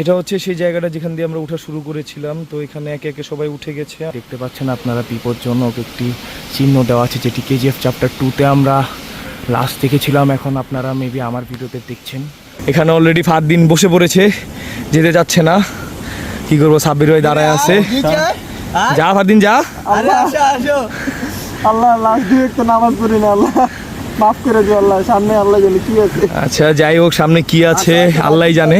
এটা হচ্ছে সেই জায়গাটা যেখান দিয়ে আমরা উঠা শুরু করেছিলাম। তো এখানে একে একে সবাই উঠে গেছে। দেখতে পাচ্ছেন আপনারা বিপজ্জনক একটি চিহ্ন দেওয়া আছে, যেটি কেজিএফ চ্যাপ্টার 2-তে আমরা লাস্ট দেখেছিলাম। এখন আপনারা মেবি আমার ভিডিওতে দেখছেন। এখানে অলরেডি ফারদিন বসে পড়েছে, যেতে যাচ্ছে না। কি করবো, সাব্বির ভাই দাঁড়ায় আছে। যা ফারদিন যা। আল্লাহ লাস্ট দিয়ে একটা নামাজ পড়ি না, আল্লাহ মাফ করে দিও আল্লাহ, সামনে আল্লাহ জানে কি আছে। আচ্ছা যাই হোক, সামনে কি আছে আল্লাহই জানে।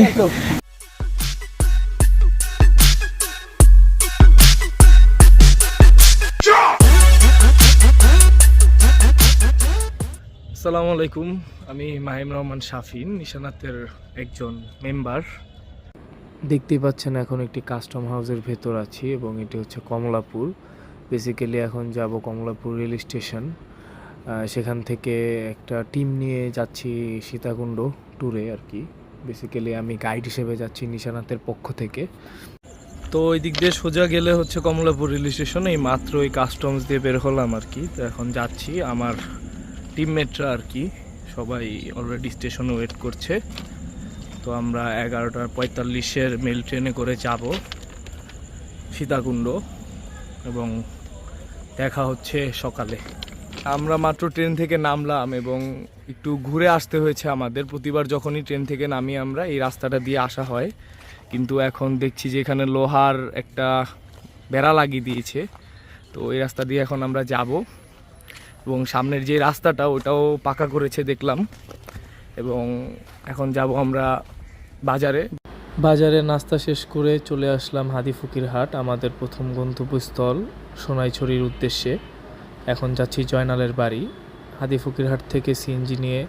আসসালামু আলাইকুম, আমি মাহিম রহমান শাফিন, নিশানাতের একজন মেম্বার। দেখতেই পাচ্ছেন এখন একটি কাস্টম হাউসের ভেতর আছি এবং এটি হচ্ছে কমলাপুর। বেসিক্যালি এখন যাব কমলাপুর রেল স্টেশন। সেখান থেকে একটা টিম নিয়ে যাচ্ছি সীতাকুণ্ড ট্যুরে আর কি। বেসিক্যালি আমি গাইড হিসেবে যাচ্ছি নিশানাতের পক্ষ থেকে। তো ওই দিক দিয়ে সোজা গেলে হচ্ছে কমলাপুর রেল স্টেশন। এই মাত্র ওই কাস্টমস দিয়ে বের হলাম আর কি। তো এখন যাচ্ছি, আমার টিমমেটরা আর কি সবাই অলরেডি স্টেশনে ওয়েট করছে। তো আমরা 11:45-এর মেল ট্রেনে করে যাব সীতাকুণ্ড এবং দেখা হচ্ছে সকালে। আমরা মাত্র ট্রেন থেকে নামলাম এবং একটু ঘুরে আসতে হয়েছে আমাদের। প্রতিবার যখনই ট্রেন থেকে নামি আমরা এই রাস্তাটা দিয়ে আসা হয়, কিন্তু এখন দেখছি যে এখানে লোহার একটা বেড়া লাগিয়ে দিয়েছে। তো এই রাস্তা দিয়ে এখন আমরা যাব এবং সামনের যে রাস্তাটা ওটাও পাকা করেছে দেখলাম। এবং এখন যাব আমরা বাজারে নাস্তা শেষ করে চলে আসলাম হাদি ফকির হাট, আমাদের প্রথম গন্তব্যস্থল সোনাইছড়ির উদ্দেশ্যে। এখন যাচ্ছি জয়নালের বাড়ি। হাদি ফকির হাট থেকে সিএনজি নিয়ে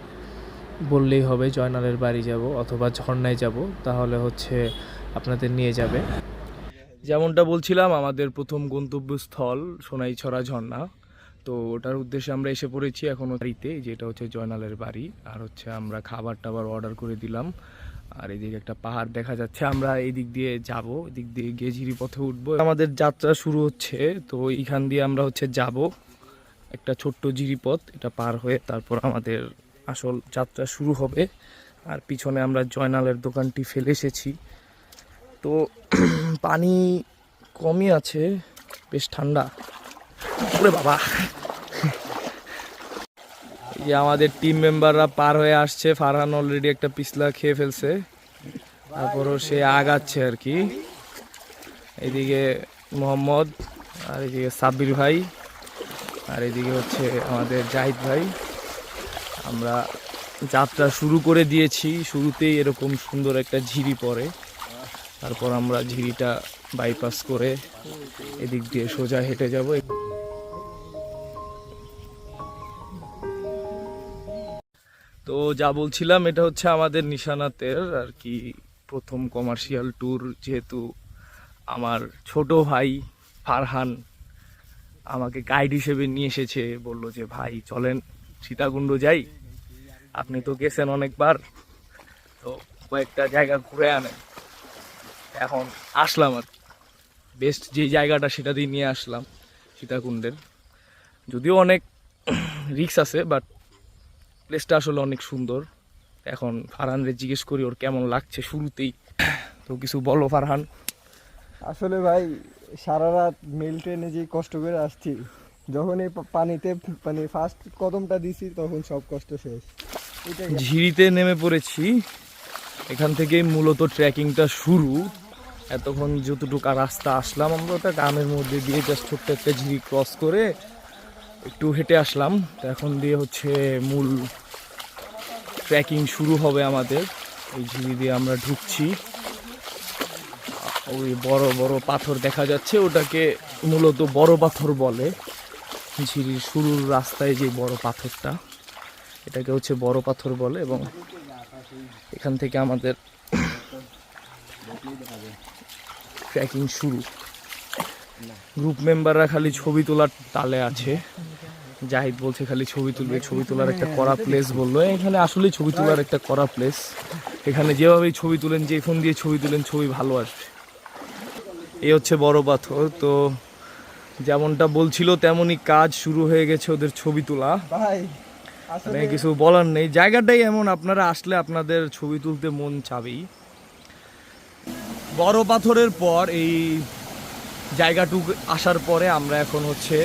বললেই হবে জয়নালের বাড়ি যাব অথবা ঝর্ণায় যাব, তাহলে হচ্ছে আপনাদের নিয়ে যাবে। যেমনটা বলছিলাম, আমাদের প্রথম গন্তব্যস্থল সোনাইছড়া ঝর্ণা। তো ওটার উদ্দেশ্যে আমরা এসে পড়েছি এখন বাড়িতে, যেটা হচ্ছে জয়নালের বাড়ি। আর হচ্ছে আমরা খাবার টাবার অর্ডার করে দিলাম। আর এদিকে একটা পাহাড় দেখা যাচ্ছে, আমরা এই দিক দিয়ে যাব, এদিক দিয়ে গিয়ে ঝিরিপথে উঠবো। আমাদের যাত্রা শুরু হচ্ছে। তো এইখান দিয়ে আমরা হচ্ছে যাব একটা ছোট্ট ঝিরিপথ, এটা পার হয়ে তারপর আমাদের আসল যাত্রা শুরু হবে। আর পিছনে আমরা জয়নালের দোকানটি ফেলে এসেছি। তো পানি কমই আছে, বেশ ঠান্ডা। ওরে বাবা, এই যে আমাদের টিম মেম্বাররা পার হয়ে আসছে। ফারহান অলরেডি একটা পিছলা খেয়ে ফেলছে, তারপরও সে আগাচ্ছে আর কি। এইদিকে মোহাম্মদ, আর এইদিকে সাব্বির ভাই, আর এদিকে হচ্ছে আমাদের জাহিদ ভাই। আমরা যাত্রা শুরু করে দিয়েছি। শুরুতেই এরকম সুন্দর একটা ঝিরি পড়ে, তারপর আমরা ঝিরিটা বাইপাস করে এদিক দিয়ে সোজা হেঁটে যাব। তো যা বলছিলাম, এটা হচ্ছে আমাদের নিশানাতের আর কি প্রথম কমার্শিয়াল ট্যুর। যেহেতু আমার ছোট ভাই ফারহান আমাকে গাইড হিসেবে নিয়ে এসেছে, বললো যে ভাই চলেন সীতাকুণ্ড যাই, আপনি তো গেছেন অনেকবার, তো কয়েকটা জায়গা ঘুরে আনেন। এখন আসলাম আর কি, বেস্ট যে জায়গাটা সেটা দিয়ে নিয়ে আসলাম সীতাকুণ্ডের। যদিও অনেক রিস্ক আছে, বাট প্লেসটা আসলে অনেক সুন্দর। এখন ফারহানরে জিজ্ঞেস করি ওর কেমন লাগছে শুরুতেই। তো কিছু বলো ফারহান। আসলে ভাই সারা রাত মেল ট্রেনে যে কষ্ট করে আসছি, যখন এই পানিতে মানে ফার্স্ট কদমটা দিছি তখন সব কষ্ট শেষ। ঝিরিতে নেমে পড়েছি, এখান থেকেই মূলত ট্রেকিংটা শুরু। এতক্ষণ যতটুকু রাস্তা আসলাম আমরা ওটা গ্রামের মধ্যে দিয়ে, জাস্ট ছোট্ট একটা ঝিরি ক্রস করে একটু হেঁটে আসলাম। তো এখন দিয়ে হচ্ছে মূল ট্রেকিং শুরু হবে আমাদের। এই ঝিরি দিয়ে আমরা ঢুকছি। ওই বড় বড় পাথর দেখা যাচ্ছে, ওটাকে মূলত বড় পাথর বলে। ঝিরির শুরুর রাস্তায় যে বড় পাথরটা, এটাকে হচ্ছে বড় পাথর বলে। এবং এখান থেকে আমাদের ট্রেকিং শুরু। গ্রুপ মেম্বাররা খালি ছবি তোলার তালে আছে। জাহিদ বলছে খালি ছবি তুলবে, ছবি তোলার একটা কড়া প্লেস বললো। এখানে আসলেই ছবি তোলার একটা কড়া প্লেস। এখানে যেভাবেই ছবি তুলেন, যে ফোন দিয়ে ছবি তুলেন, ছবি ভালো আসবে। এই হচ্ছে বড় পাথর। তো যেমনটা বলছিল তেমনই কাজ শুরু হয়ে গেছে ওদের ছবি তোলা। ভাই মানে কিছু বলার নেই, জায়গাটাই এমন, আপনারা আসলে আপনাদের ছবি তুলতে মন চাবেই। বড় পাথরের পর এই জায়গাটুকু আসার পরে আমরা এখন হচ্ছে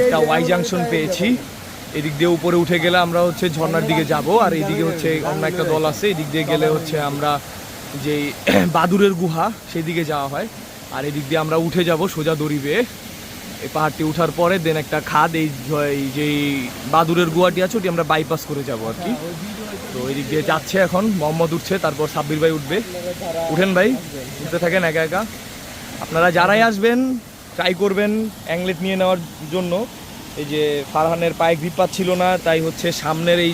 একটা ওয়াই জাংশন পেয়েছি। এদিক দিয়ে উপরে উঠে গেলে আমরা হচ্ছে ঝর্ণার দিকে যাব, আর এইদিকে হচ্ছে অন্য একটা দল আছে, এদিক দিয়ে গেলে হচ্ছে আমরা যে বাদুরের গুহা সেই দিকে যাওয়া হয়। আর এদিক দিয়ে আমরা উঠে যাব সোজা দড়ি বেয়ে। এই পাহাড়টি উঠার পরে দেন একটা খাদ, এই যে বাদুরের গুহাটি আছে ওটি আমরা বাইপাস করে যাব আর কি। তো এই দিক দিয়ে যাচ্ছে এখন, মোহাম্মদ উঠছে, তারপর সাব্বির ভাই উঠবে। উঠেন ভাই, উঠতে থাকেন একা একা। আপনারা যারাই আসবেন ট্রাই করবেন অ্যাংলেট নিয়ে নেওয়ার জন্য। এই যে ফারহানের পায়ে গ্রিপ পাচ্ছিল না, তাই হচ্ছে সামনের এই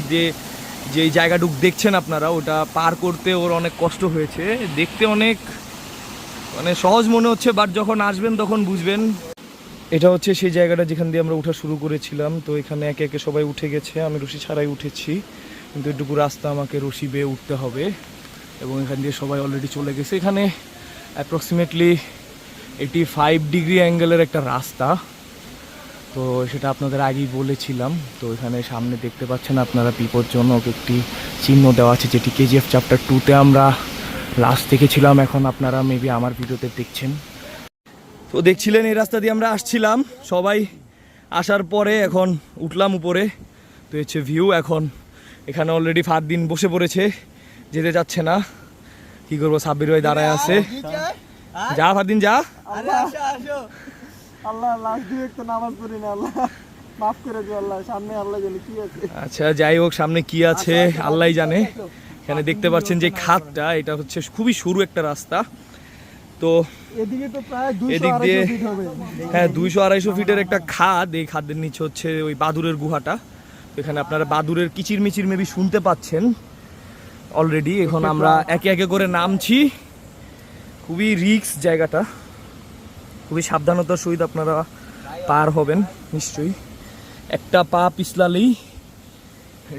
যে জায়গাটুক দেখছেন আপনারা, ওটা পার করতে ওর অনেক কষ্ট হয়েছে। দেখতে অনেক মানে সহজ মনে হচ্ছে, বাট যখন আসবেন তখন বুঝবেন। এটা হচ্ছে সেই জায়গাটা যেখান দিয়ে আমরা ওঠা শুরু করেছিলাম। তো এখানে একে একে সবাই উঠে গেছে, আমি রশি ছাড়াই উঠেছি, কিন্তু এটুকু রাস্তা আমাকে রশি বেয়ে উঠতে হবে। এবং এখান দিয়ে সবাই অলরেডি চলে গেছে। এখানে অ্যাপ্রক্সিমেটলি 85 ডিগ্রি অ্যাঙ্গেলের একটা রাস্তা, তো সেটা আপনাদের আগেই বলেছিলাম। তো এখানে সামনে দেখতে পাচ্ছেন আপনারা বিপজ্জনক একটি চিহ্ন দেওয়া আছে, যেটি কেজিএফ চ্যাপ্টার 2-তে আমরা লাস্ট দেখেছিলাম। এখন আপনারা মেবি আমার ভিডিওতে দেখছেন। তো দেখছিলেন এই রাস্তা দিয়ে আমরা আসছিলাম সবাই, আসার পরে এখন উঠলাম উপরে। তো হচ্ছে ভিউ। এখন এখানে অলরেডি ফারদিন বসে পড়েছে, যেতে যাচ্ছে না। কি করবো, সাব্বির ভাই দাঁড়ায় আছে। যা ফারদিন যা। আল্লাহ লাস্ট দিয়ে একটা নামাজ পড়ি না, আল্লাহ মাফ করে দিও আল্লাহ, সামনে আল্লাহ জানে কি আছে। আচ্ছা যাই হোক, সামনে কি আছে আল্লাহই জানে। এখানে দেখতে পাচ্ছেন যে খাদটা, এটা হচ্ছে খুবই সরু একটা রাস্তা। তো এদিকে তো প্রায় এদিক দিয়ে 200-250 ফিট হবে। হ্যাঁ 200-250 ফিটের একটা খাদ। এই খাদের নিচে হচ্ছে ওই বাদুরের গুহাটা। এখানে আপনারা বাদুরের কিচির মিচির মেবি শুনতে পাচ্ছেন অলরেডি। এখন আমরা একে একে করে নামছি। খুবই রিস্ক জায়গাটা, খুবই সাবধানতার সহিত আপনারা পার হবেন নিশ্চয়ই। একটা পা পিছলালেই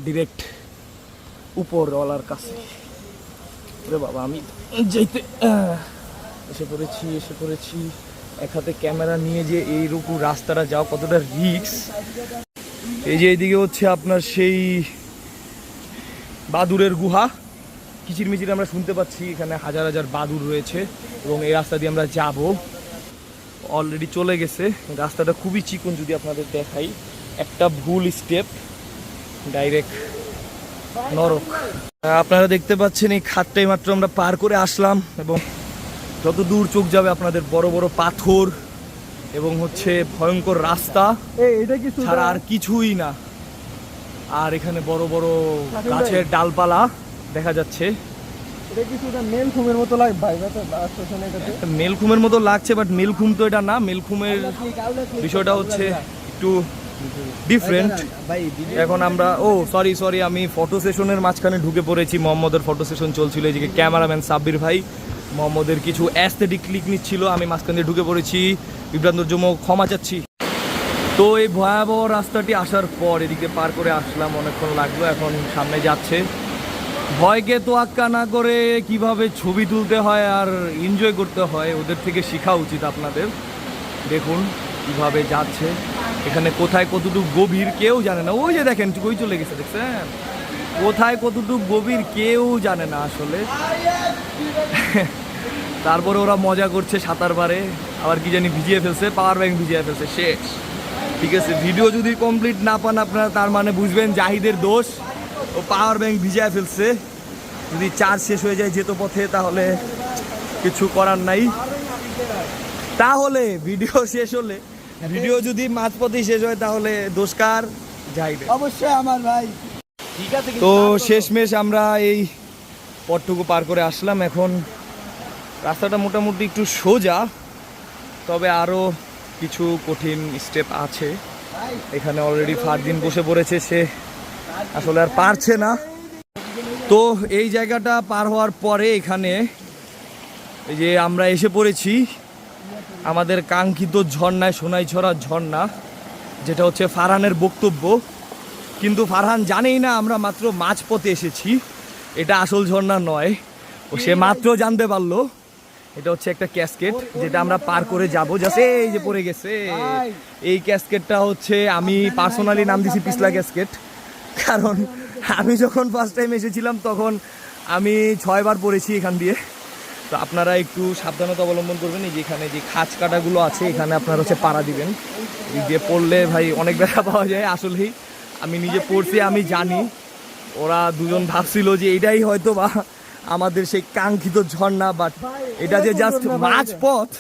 ডিরেক্ট উপরওয়ালার কাছে। ওরে বাবা, আমি যাইতে এসে পড়েছি। এক হাতে ক্যামেরা নিয়ে যে এইরকম রাস্তাটা যাও কতটা রিস্ক। এই যে এইদিকে হচ্ছে আপনার সেই বাদুরের গুহা, কিচিরমিচির আমরা শুনতে পাচ্ছি। এখানে হাজার হাজার বাদুর রয়েছে এবং এই রাস্তা দিয়ে আমরা যাব। অলরেডি চলে গেছে। রাস্তাটা খুবই চিকন, যদি আপনাদের দেখাই, একটা ভুল স্টেপ ডাইরেক্ট নরক। আপনারা দেখতে পাচ্ছেন এই খাদটাই মাত্র আমরা পার করে আসলাম, এবং যত দূর চোখ যাবে আপনাদের বড় বড় পাথর এবং হচ্ছে ভয়ঙ্কর রাস্তা এটা কি ছাড়া আর কিছুই না। আর এখানে বড় বড় গাছের ডালপালা দেখা যাচ্ছে। এটা কি শুধু মেলখুমের মতো লাগে ভাই, স্টেশনে এটাতে মেলখুমের মতো লাগছে, বাট মেলখুম তো এটা না। মেলখুমের বিষয়টা হচ্ছে একটু ডিফারেন্ট। এখন আমরা সরি আমি ফটো সেশনের মাঝখানে ঢুকে পড়েছি। মোহাম্মদের ফটো সেশন চলছিল, এদিকে ক্যামেরাম্যান সাব্বির ভাই মোহাম্মদের কিছু অ্যাস্থেটিক ক্লিক নিচ্ছিল, আমি মাঝখান দিয়ে ঢুকে পড়েছি। বিভ্রান্তর জন্য ক্ষমা চাচ্ছি। তো এই ভয়াবহ রাস্তাটি আসার পর এদিকে পার করে আসলাম, অনেকক্ষণ লাগলো। এখন সামনে যাচ্ছে। ভয়কে তোয়াক্কা না করে কিভাবে ছবি তুলতে হয় আর এনজয় করতে হয় ওদের থেকে শেখা উচিত আপনাদের। দেখুন কিভাবে যাচ্ছে, এখানে কোথায় কতটুকু গভীর কেউ জানে না। ওই যে দেখেন কই চলে গেছে, দেখছেন কোথায় কতটুকু গভীর কেউ জানে না আসলে। তারপরে ওরা মজা করছে সাঁতার পারে, আবার কি জানি ভিজিয়ে ফেলছে, পাওয়ার ব্যাংক ভিজিয়ে ফেলছে, শেষ। ঠিক আছে, ভিডিও যদি কমপ্লিট না পান আপনারা, তার মানে বুঝবেন জাহিদের দোষ, ও পাওয়ার ব্যাংক ভিজিয়ে ফেলছে। যদি চার্জ শেষ হয়ে যায় যেত পথে, তাহলে কিছু করার নাই। তাহলে ভিডিও শেষ হলে, ভিডিও যদি মাঝপথে শেষ হয়, তাহলে দোষকার জাহিদের, অবশ্যই আমার ভাই। ঠিক আছে। তো শেষমেশ আমরা এই পথটুকু পার করে আসলাম। এখন রাস্তাটা মোটামুটি একটু সোজা, তবে আরও কিছু কঠিন স্টেপ আছে। এখানে অলরেডি ফারদিন বসে পড়েছে, সে আসলে আর পারছে না। তো এই জায়গাটা পার হওয়ার পরে এখানে এই যে আমরা এসে পড়েছি আমাদের কাঙ্ক্ষিত ঝর্ণায়, সোনাইছড়া ঝর্ণা, যেটা হচ্ছে ফারহানের বক্তব্য। কিন্তু ফারহান জানেই না আমরা মাত্র মাঝপথে এসেছি, এটা আসল ঝর্ণা নয়। ও সে মাত্র জানতে পারলো এটা হচ্ছে একটা ক্যাসকেট, যেটা আমরা পার করে যাবো। জাস্ট এই যে পড়ে গেছে, এই ক্যাসকেটটা হচ্ছে আমি পার্সোনালি নাম দিছি পিছলা ক্যাসকেট। কারণ আমি যখন ফার্স্ট টাইম এসেছিলাম তখন আমি 6 বার পড়েছি এখান দিয়ে। তো আপনারা একটু সাবধানতা অবলম্বন করবেন। এই যেখানে যে খাঁচ কাটাগুলো আছে এখানে আপনারা হচ্ছে পাড়া দিবেন। এদিক দিয়ে পড়লে ভাই অনেক ব্যথা পাওয়া যায়। আসলেই আমি নিজে পড়ছি, আমি জানি। ওরা দুজন ভাবছিল যে এটাই হয়তো বা আমাদের সেই কাঙ্ক্ষিত ঝর্ণা, বাট এটা যে জাস্ট মাঝ পথ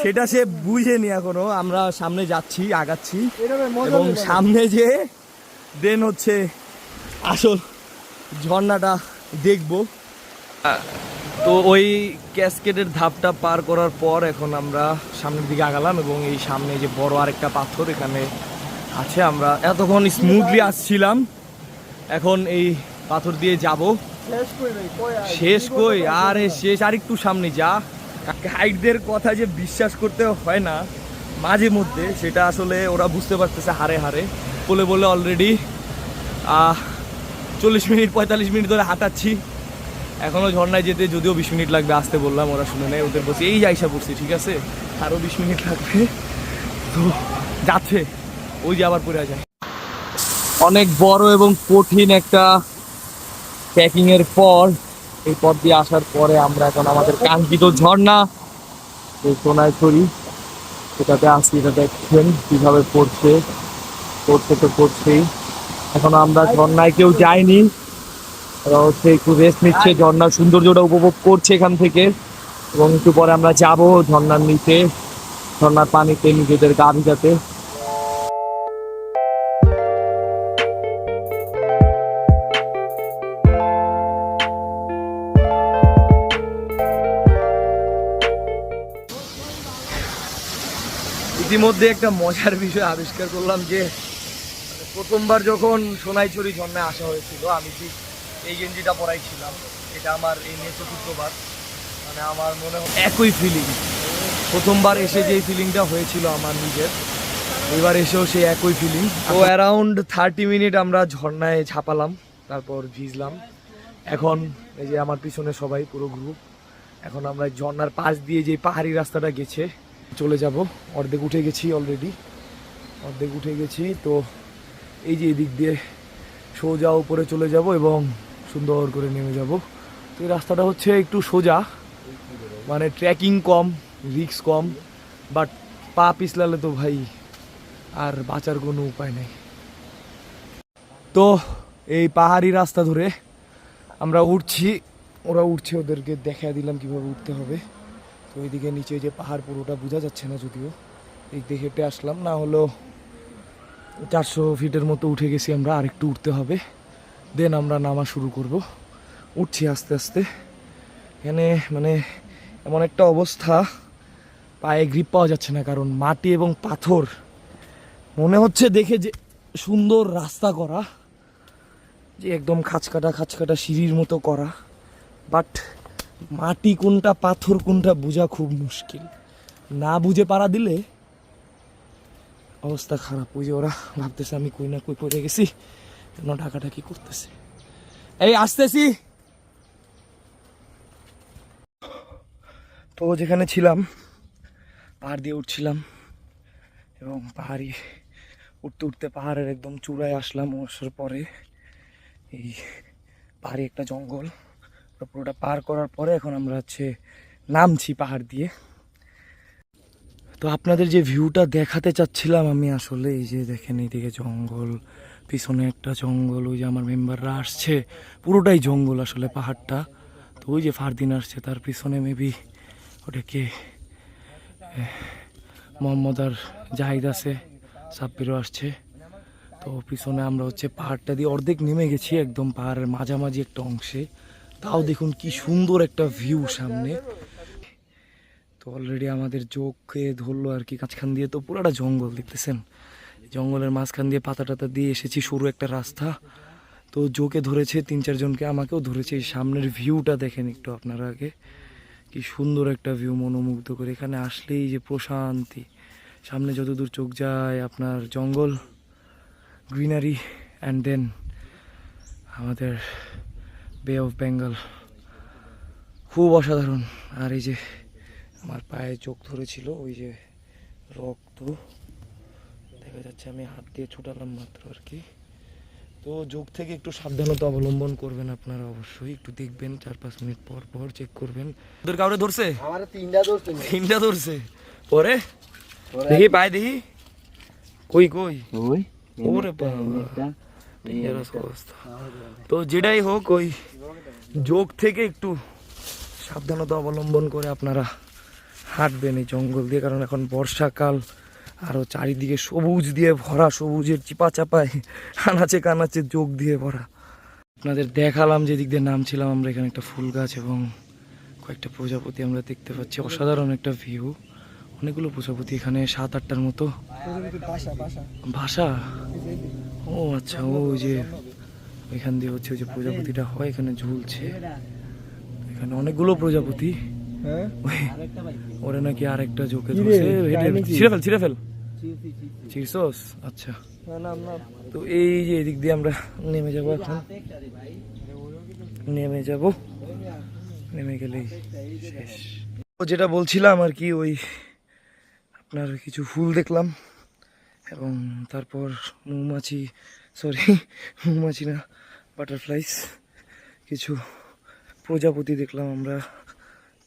সেটা সে বুঝেনি এখনো। আমরা সামনে যাচ্ছি, আগাচ্ছি, এবং সামনে যে দেন হচ্ছে আসল ঝর্ণাটা দেখবো। তো ওই ক্যাসকেডের ধাপটা পার করার পর এখন আমরা সামনের দিকে আগালাম, এবং এই সামনে যে বড় আরেকটা পাথর এখানে আছে। আমরা এতক্ষণ স্মুথলি আসছিলাম, এখন এই পাথর দিয়ে যাব। শেষ কই, আরে শেষ আর একটু সামনে যা। গাইডদের কথা যে বিশ্বাস করতে হয় না মাঝে মধ্যে, সেটা আসলে ওরা বুঝতে পারতেছে হারে হারে। বলে বলে অলরেডি 40 মিনিট 45 মিনিট ধরে হাঁটাচ্ছি। এখনও ঝর্ণায় যেতে যদিও 20 মিনিট লাগবে, আসতে বললাম, ওরা শুনে নেয়। ওদের বলছি এই যাইসা পড়ছি, ঠিক আছে আরও 20 মিনিট লাগবে। তো যাচ্ছে, ওই যে আবার পড়ে যায়। অনেক বড় এবং কঠিন একটা ট্রেকিং এর পর এই পথ দিয়ে আসার পরে আমরা এখন আমাদের কাঙ্ক্ষিত ঝর্ণা এই সোনাইছড়ি সেটাতে আসছি। এটা দেখছেন কিভাবে পড়ছে তো পড়ছেই। এখন আমরা ঝর্ণায় কেউ যাইনি, ওরা হচ্ছে একটু রেস্ট নিচ্ছে, ঝর্ণার সৌন্দর্যটা উপভোগ করছে এখান থেকে। এবং একটু পরে আমরা যাব ঝর্ণার নিচে, ঝর্ণার পানিতে নিজেদের গা ভিজাতে। ইতিমধ্যে একটা মজার বিষয় আবিষ্কার করলাম যে প্রথমবার যখন সোনাইছড়ি ঝর্ণায় আসা হয়েছিল, আমি ঠিক এই গেঞ্জিটা পরাই ছিলাম। এটা আমার এই নিয়ে চতুর্থবার। মানে আমার মনে হয় একই ফিলিং, প্রথমবার এসে যেই ফিলিংটা হয়েছিল আমার নিজের, এবার এসেও সেই একই ফিলিং। তো অ্যারাউন্ড 30 মিনিট আমরা ঝর্ণায় ঝাঁপালাম, তারপর ভিজলাম। এখন এই যে আমার পিছনে সবাই পুরো গ্রুপ, এখন আমরা ঝর্ণার পাশ দিয়ে যে পাহাড়ি রাস্তাটা গেছে চলে যাব। অর্ধেক উঠে গেছি অলরেডি, অর্ধেক উঠে গেছি। তো এই যে এদিক দিয়ে সোজা উপরে চলে যাব এবং সুন্দর করে নেমে যাব। তো এই রাস্তাটা হচ্ছে একটু সোজা, মানে trekking com, risk com, but পা পিছলালে তো ভাই আর বাঁচার কোনো উপায় নেই। তো এই পাহাড়ি রাস্তা ধরে আমরা উঠছি, ওরা উঠছে, ওদেরকে দেখা দিলাম কিভাবে উঠতে হবে। তো ওইদিকে নিচে যে পাহাড় পুরোটা বোঝা যাচ্ছে না, যদিও এই দিকে হেঁটে আসলাম, না হলেও 400 ফিটের মতো উঠে গেছি আমরা। আর একটু উঠতে হবে, দেন আমরা নামা শুরু করব। উঠছি আস্তে আস্তে। এখানে মানে এমন একটা অবস্থা, পায়ে গ্রিপ পাওয়া যাচ্ছে না, কারণ মাটি এবং পাথর। মনে হচ্ছে দেখে যে সুন্দর রাস্তা করা, যে একদম খাঁচকাটা সিঁড়ির মতো করা, বাট মাটি কোনটা পাথর কোনটা বোঝা খুব মুশকিল। না বুঝে পাড়া দিলে অবস্থা খারাপ। ওই যে ওরা ভাবতেছে আমি কই না কই পড়ে গেছি, কেন ঢাকাঢাকি করতেছে। এই আসতেছি। তো যেখানে ছিলাম পাহাড় দিয়ে উঠছিলাম, এবং পাহাড়ি উঠতে উঠতে পাহাড়ের একদম চূড়ায় আসলাম। আসার পরে এই পাহাড়ি একটা জঙ্গল, পুরোটা পার করার পরে এখন আমরা হচ্ছে নামছি পাহাড় দিয়ে। তো আপনাদের যে ভিউটা দেখাতে চাচ্ছিলাম আমি, আসলে এই যে দেখেন এইদিকে জঙ্গল, পিছনে একটা জঙ্গল, ওই যে আমার মেম্বাররা আসছে, পুরোটাই জঙ্গল আসলে পাহাড়টা। তো ওই যে ফারদিন আসছে, তার পিছনে মেবি ওটাকে মোহাম্মদ আর জাহিদ আছে, সাব্বিরও আসছে। তো পিছনে আমরা হচ্ছে পাহাড়টা দিয়ে অর্ধেক নেমে গেছি, একদম পাহাড়ের মাঝামাঝি একটা অংশে। তাও দেখুন কি সুন্দর একটা ভিউ সামনে। তো অলরেডি আমাদের চোখে ধরলো আর কি, কাছখান দিয়ে তো পুরোটা জঙ্গল দেখতেছেন, জঙ্গলের মাঝখান দিয়ে পাতা টাতা দিয়ে এসেছি, সরু একটা রাস্তা। তো চোখে ধরেছে 3-4 জনকে, আমাকেও ধরেছে। এই সামনের ভিউটা দেখেন একটু আপনারা আগে, কি সুন্দর একটা ভিউ, মনোমুগ্ধ করে। এখানে আসলেই যে প্রশান্তি, সামনে যতদূর চোখ যায় আপনার জঙ্গল, গ্রিনারি, অ্যান্ড দেন আমাদের বে অফ বেঙ্গল, খুব অসাধারণ। আর এই যে আমার পায়ে চোখ ধরেছিল, ওই যে রক্ত দেখা যাচ্ছে, আমি হাত দিয়ে ছুটালাম মাত্র আর কি। তো তো যোগ থেকে একটু সাবধানতা অবলম্বন করবেন আপনারা, অবশ্যই একটু দেখবেন 4-5 মিনিট পর পর চেক করবেন। তোদের কাউরে ধরছে? আমার তিনটা ধরছে পরে দেখি পায় দেখি কই ওরে বাবা, অবস্থা। তো যেটাই হোক ওই যোগ থেকে একটু সাবধানতা অবলম্বন করে আপনারা হাঁটবেন এই জঙ্গল দিয়ে, কারণ এখন বর্ষাকাল, আরো চারিদিকে সবুজ দিয়ে ভরা, সবুজের চিপা চাপায় আনাচে কানাচে যোগ দিয়ে ভরা। আপনাদের দেখালাম যেদিক দিয়ে নামছিলাম আমরা, এখানে একটা ফুল গাছ এবং কয়েকটা প্রজাপতি আমরা দেখতে পাচ্ছি, অসাধারণ একটা ভিউ। অনেকগুলো প্রজাপতি এখানে, 7-8টার মতো ভাষা। ও আচ্ছা, ওই যে এখান দিয়ে হচ্ছে ওই যে প্রজাপতিটা হয় এখানে ঝুলছে, এখানে অনেকগুলো প্রজাপতি। ওরে নাকি আরেকটা জোকে ধরছে, ছিঁড়ে ফেল চিরসস। আচ্ছা, তো এই যে এদিক দিয়ে আমরা নেমে যাব এখন, নেমে গেলেই শেষ। তো যেটা বলছিলাম আর কি, ওই আপনার কিছু ফুল দেখলাম এবং তারপর মৌমাছি না, বাটারফ্লাইস, কিছু প্রজাপতি দেখলাম আমরা,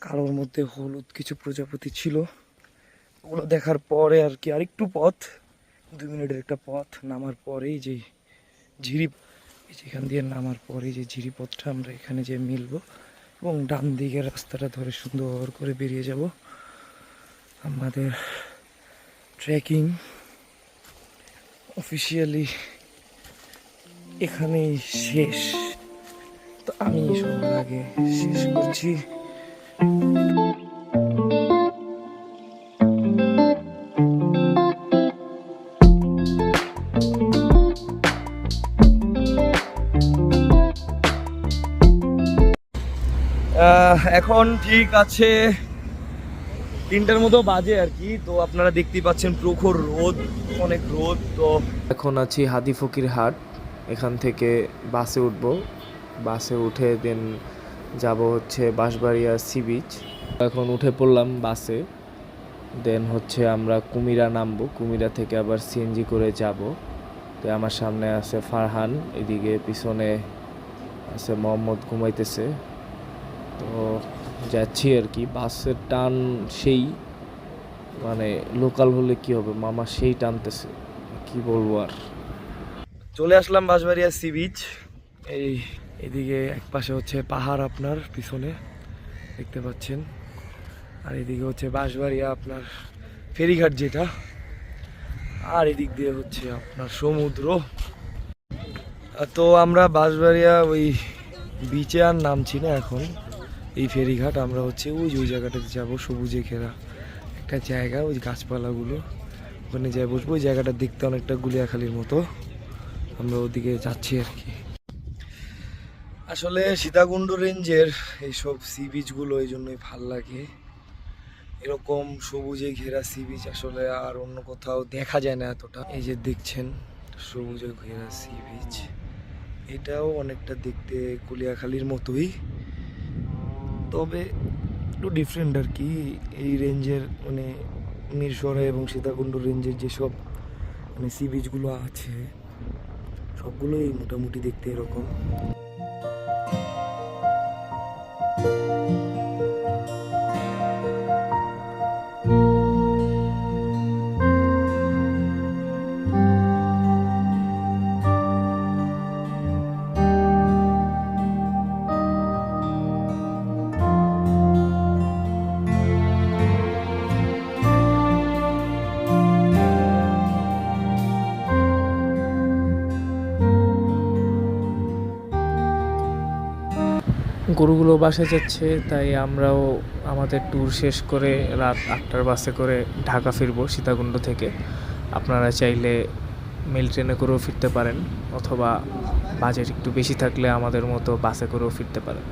কালোর মধ্যে হলুদ কিছু প্রজাপতি ছিল। ওগুলো দেখার পরে আর কি আরেকটু পথ, 2 মিনিটের একটা পথ, নামার পরেই যে যেখান দিয়ে নামার পরে যে ঝিরিপথটা, আমরা এখানে যে মিলবো এবং ডান দিকের রাস্তাটা ধরে সুন্দর করে বেরিয়ে যাব। আমাদের ট্রেকিং অফিসিয়ালি এখানেই শেষ। তো আমি সবার আগে শেষ করছি। এখন ঠিক আছে 3টার মতো বাজে আর কি। তো আপনারা দেখতেই পাচ্ছেন প্রখর রোদ, অনেক রোদ। তো এখন আছি হাদি ফকির হাট, এখান থেকে বাসে উঠব, বাসে উঠে দেন যাব হচ্ছে বাঁশবাড়িয়া সি বিচ। এখন উঠে পড়লাম বাসে, দেন হচ্ছে আমরা কুমিরা নামবো, কুমিরা থেকে আবার সিএনজি করে যাব। তো আমার সামনে আছে ফারহান, এদিকে পিছনে আছে মোহাম্মদ ঘুমাইতেছে। তো যাচ্ছি আর কি, বাসের টান সেই, মানে লোকাল হলে কি হবে, মামা সেই টানতেছে, কি বলবো আর। চলে আসলাম বাঁশবাড়িয়া সি বিচ। এদিকে এক পাশে হচ্ছে পাহাড় আপনার পিছনে দেখতে পাচ্ছেন, আর এদিকে হচ্ছে বাঁশবাড়িয়া আপনার ফেরিঘাট যেটা, আর এদিক দিয়ে হচ্ছে আপনার সমুদ্র। তো আমরা বাঁশবাড়িয়া ওই বিচে আর নামছি না এখন, এই ফেরিঘাট আমরা হচ্ছে ওই জায়গাটাতে যাবো, সবুজে ঘেরা একটা জায়গা, ওই গাছপালাগুলো, ওখানে যাই বসবো। ওই জায়গাটা দেখতে অনেকটা গুলিয়াখালীর মতো, আমরা ওদিকে যাচ্ছি আর কি। আসলে সীতাকুণ্ড রেঞ্জের এইসব সি বিচগুলো এই জন্যই ভাল লাগে, এরকম সবুজে ঘেরা সি বিচ আসলে আর অন্য কোথাও দেখা যায় না এতটা। এই যে দেখছেন সবুজে ঘেরা সি বিচ, এটাও অনেকটা দেখতে কুলিয়াখালীর মতোই, তবে একটু ডিফারেন্ট আর কি। এই রেঞ্জের মানে মিরসরাই এবং সীতাকুণ্ড রেঞ্জের যেসব মানে সি বিচগুলো আছে সবগুলোই মোটামুটি দেখতে এরকম। গরুগুলো বাসে যাচ্ছে, তাই আমরাও আমাদের ট্যুর শেষ করে রাত 8টার বাসে করে ঢাকা ফিরবো সীতাকুণ্ড থেকে। আপনারা চাইলে মেল ট্রেনে করেও ফিরতে পারেন, অথবা বাজেট একটু বেশি থাকলে আমাদের মতো বাসে করেও ফিরতে পারেন।